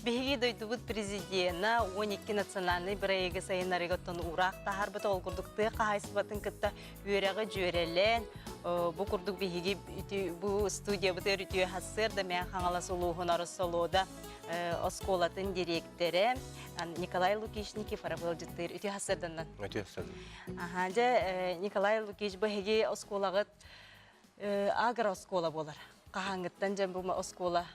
Беги дойдубут президентна 12 национальный проекты сайынарыгаттан урак тахарбыт олгурдукты кахайсыбатын кытта үйрәгы жөрелен бу курдук беги бу студия бутер үтү хассер да мен хаңалас улугун арысолода осколатын директоры Николай Лукишников арабыл жыттыр үтү хассерданнан. Өтө хассер. Аха, же Николай Лукиш беги осколагыт агроскола болар. Кахаңыттан же бу оскола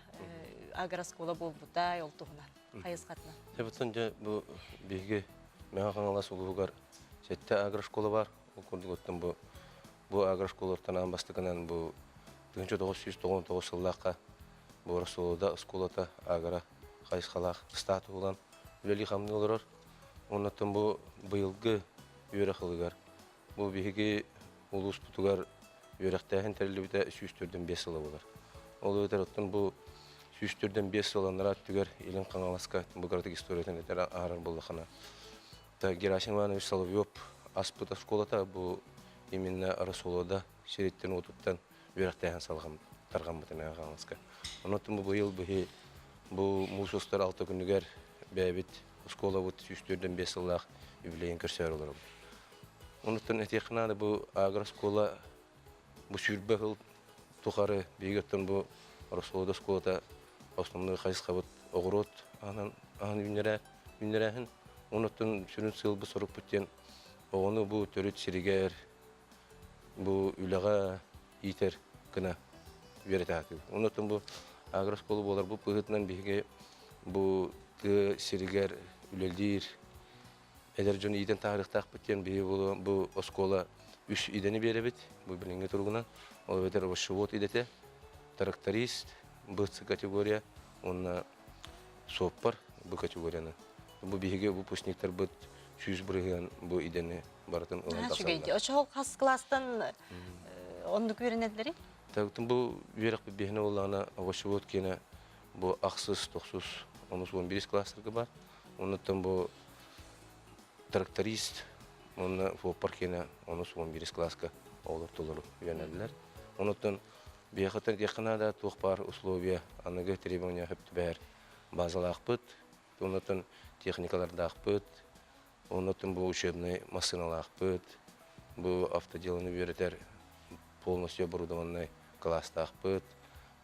агроскола болбута олтугунан кайыскатынан. Себептен же бу биге мен хаңалас улугар сетте агроскола бар. Ул курдугуттан бу агросколалардан бастыгынан бу 1999 жыллакка бу Расулда осколата агро кайыскалак статугунан үлели хамны олорор. Оннан бу быйылгы үйрө кылыгар. Бу биге улус бутугар үйрөктәһен терилибите 3-4дөн 5 жылы болар. Ол өтөрөттөн бу 3-4дөн 5 жыланара түгер илин каңаласка бугардык историятен этер арар болдухана. Та Герасим Иванович Соловьев аспыта школата бу именно Расулда шериттен отуттан үйрөктәһен салган тарган бутына каңаласка. Онотун бу быйыл бу мусустар 6 күнүгөр бәбит школа бут 3-4дөн 5 жыллак юбилейин көрсөр болор. Онотун этехнада бу агроскола бу сүрбөгүл тухары бегеттен бу Расулда школата основной хайска вот огород анан үннерәһен онотун сүрүн сылбы соруп бүттен ону бу төрөт сиригер бу үләгә итер кына беретәт. Онотун бу агроскола болар бу пыгытнан биге бу сиригер үлелдир элер жөн иден тарихтак бүттен биге бу оскола 3 идени беребит бу билинге тургунан ол ветер овощевод идете тракторист бу категория он соппар бу категорияны бу биге выпускниктер бут 100 бирген бу идени бартын улантаксандар. Ошол хас класстан онду көрүнөтлөр? Тагын бу берек бигене олана овощевод кене бу аксыз 90 11 класстарга бар. Ондан бу тракторист он соппар кене 11 класска олар толору үйренелер. Ондан бияхатан якынада тугпар условия аныгы требования хөптү бер базалакпыт, ондан техникалардакпыт, ондан бу учебный машиналакпыт, бу автоделаны беретер полностью оборудованный класстакпыт.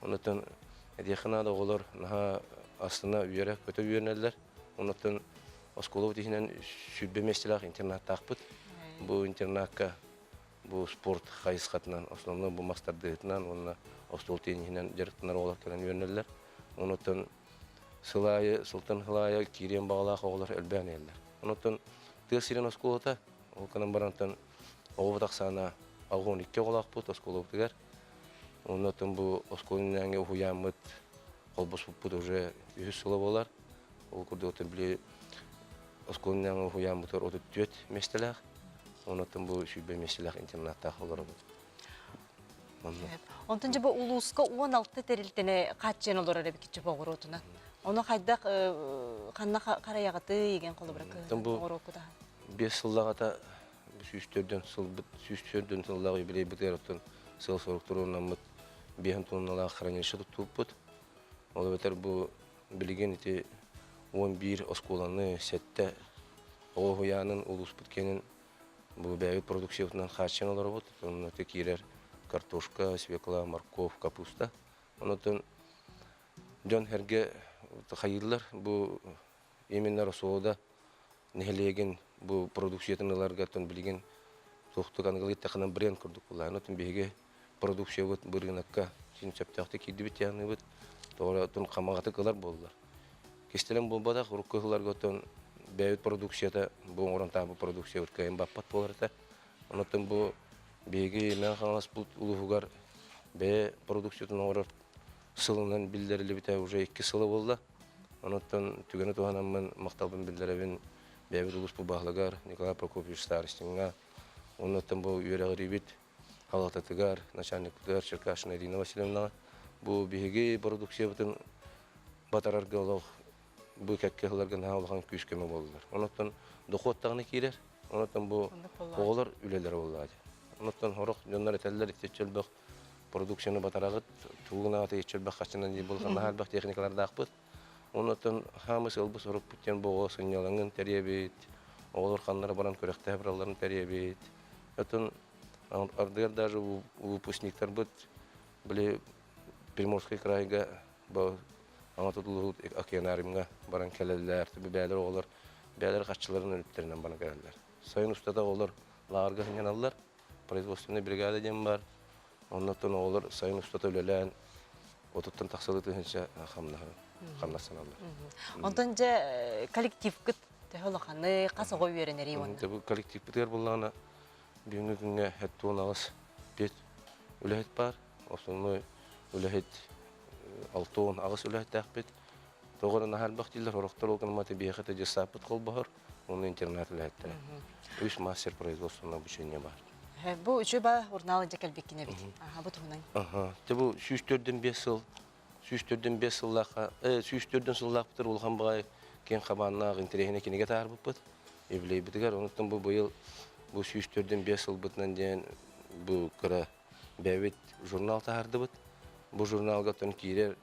Ондан якынада олар наха астына үйрәк көтө үйренелер. Ондан осколов дигән сүббеместелак интернаттакпыт. Бу интернатка бу спорт хайскатынан основной бу мастардыгынан онна остол тенинен жертнар олар келен үйренелер. Ондан сылайы султан хылайы кирен багалак олар элбәнелер. Ондан тесирен осколота ол канан барантан овдаксана агон 2 голакпыт осколов дигәр. Ондан бу осколнанга хуямыт колбос бут уже 100 сылы болар. Ол курдотан биле осколнанга хуямыт отут 4 местелер. Ондан бу сүббе местелер интернатта олар. Онтон же бу улуска 16 терилтене качен олар эбик кичи богоротуна. Оны кайдак канна караягаты деген колу бирак огорокуда. 5 жылдагата 3-4дөн сылдагы биле битеротун сыл соруктурунан бehen тонналар хранилище тутуппут. Ол бетер бу билген ити 11 осколаны сетте огоянын улус бүткенин бу бәйбит продукциятынан хачен олар бут. Оны текирер картошка, свекла, морковь, капуста. Онотон жон херге хайырлар бу именно Расулда нехлеген бу продукциятынларга тон билген тохтук ангылыт такынан бренд курдук булар. Онотон беге продукция вот биргенакка синчаптакты кидибит яны вот тора тон камагаты кылар болдулар. Кестелен болбада руккыларга тон бәйбит продукцияда бу оронта бу продукция вот кайын баппат болар та. Онотон бу беги мен хаңас бул улугар бе продукциятын орор сылынан билдериле бите уже 2 сылы болду. Онотон түгөнө туганамын макталбын билдеребин бәйбит улус бу баглагар Николай Прокопьевич старостинга. Онотон бу үйрөгөрүбүт Халататыгар, начальник Черкашина Ирина Васильевна, бу беги продукция бутын батарарга олог бу кеккелерген хаалган күскеме болдулар. Онотон доходтагына кирер, онотон бу оголор үлелер болду. Онотон хорок жоннор этеллер итчелбек продукцияны батарагыт тугуна ата итчелбек качынан ди болгон халбак техникаларды акпыт. Онотон хамыс ылбы соруп бүттен боғы сынялаңын тәребет, олар ханнары баран көректі әбраларын тәребет. Өтін ардығар даже выпускниктар бұд, біле Приморский крайға аңатыдылы океанаримға баран кәлелілер, бәлер олар, бәлер қатшыларын өліптерінен бана кәрелілер. Сайын ұстада олар лағарға сынген алылар, производственный бригада дем бар, оннатын олар сайын ұстада өлелән, отыттан тақсылы түхінші қамнасын алылар. Онтон же коллектив кыт төхөлөканы касого үйренери оны. Бұл коллектив бітер болағына бүйінгі күнге әттуын ағыз бет үләйт бар, осыны үләйт алтуын ағыз үләйт әқпет. Тоғырын ахал бақтилер, орықтар олғын маты бейхеті же сапыт қол бағыр, оны интернет үләйттері. Үш мастер производствоны бүшене бар. Бу үчү ба урналы же келбеккине бит. Бу тугунан. Бұл 3-4-5 жыл, 3-4-5 жыллаққа, 3-4 жыллақ бітір олған бағай кен қабаннағы интерегіне кенеге тағыр бұппыд. Евлей бітігер, оныттың бұл бұйыл бұл 3-4-5 жыл бұтынан дейін бұл күрі бәвет журнал тағырды бұд. Бұл журналға тұн кейдер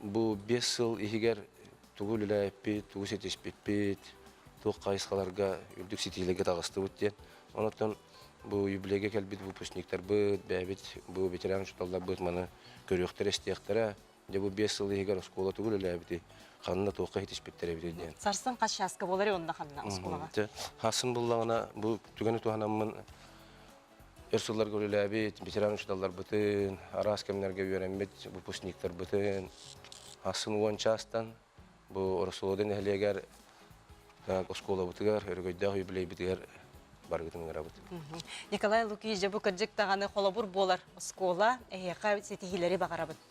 бұл 5 жыл егер тұғыл үләйіппет, тұғы сетеспетпет, тұғы қайысқаларға үлдік сетейліге тағысты бұд. Оныттың бұл юбилейге кәлбет выпускниктар бұд, бәвет бұл ветеран жұталдар бұд, маны көріқтер естияқтара. Бұл 5 жыл егер скола тұғыл үләйіпті, қанына тоққа етеспеттері бітеден. Сарсын қаш жасқы болары онда қанына сколаға. Хасын бұллағына бұл түгені туғанамын өрсулар көріләбет, ветеран жұталдар бұтын, арас кәмінерге үйеренбет, выпускниктар бұтын. Хасын уан частан бұл орысулыдың әлегер скола бұтығар, өргөйдағы юбилей бітігер баргытын ғырабыт. Николай Лукич, бұл кіржік тағаны қолабыр болар скола, әйеқа сетихилері бағарабыт.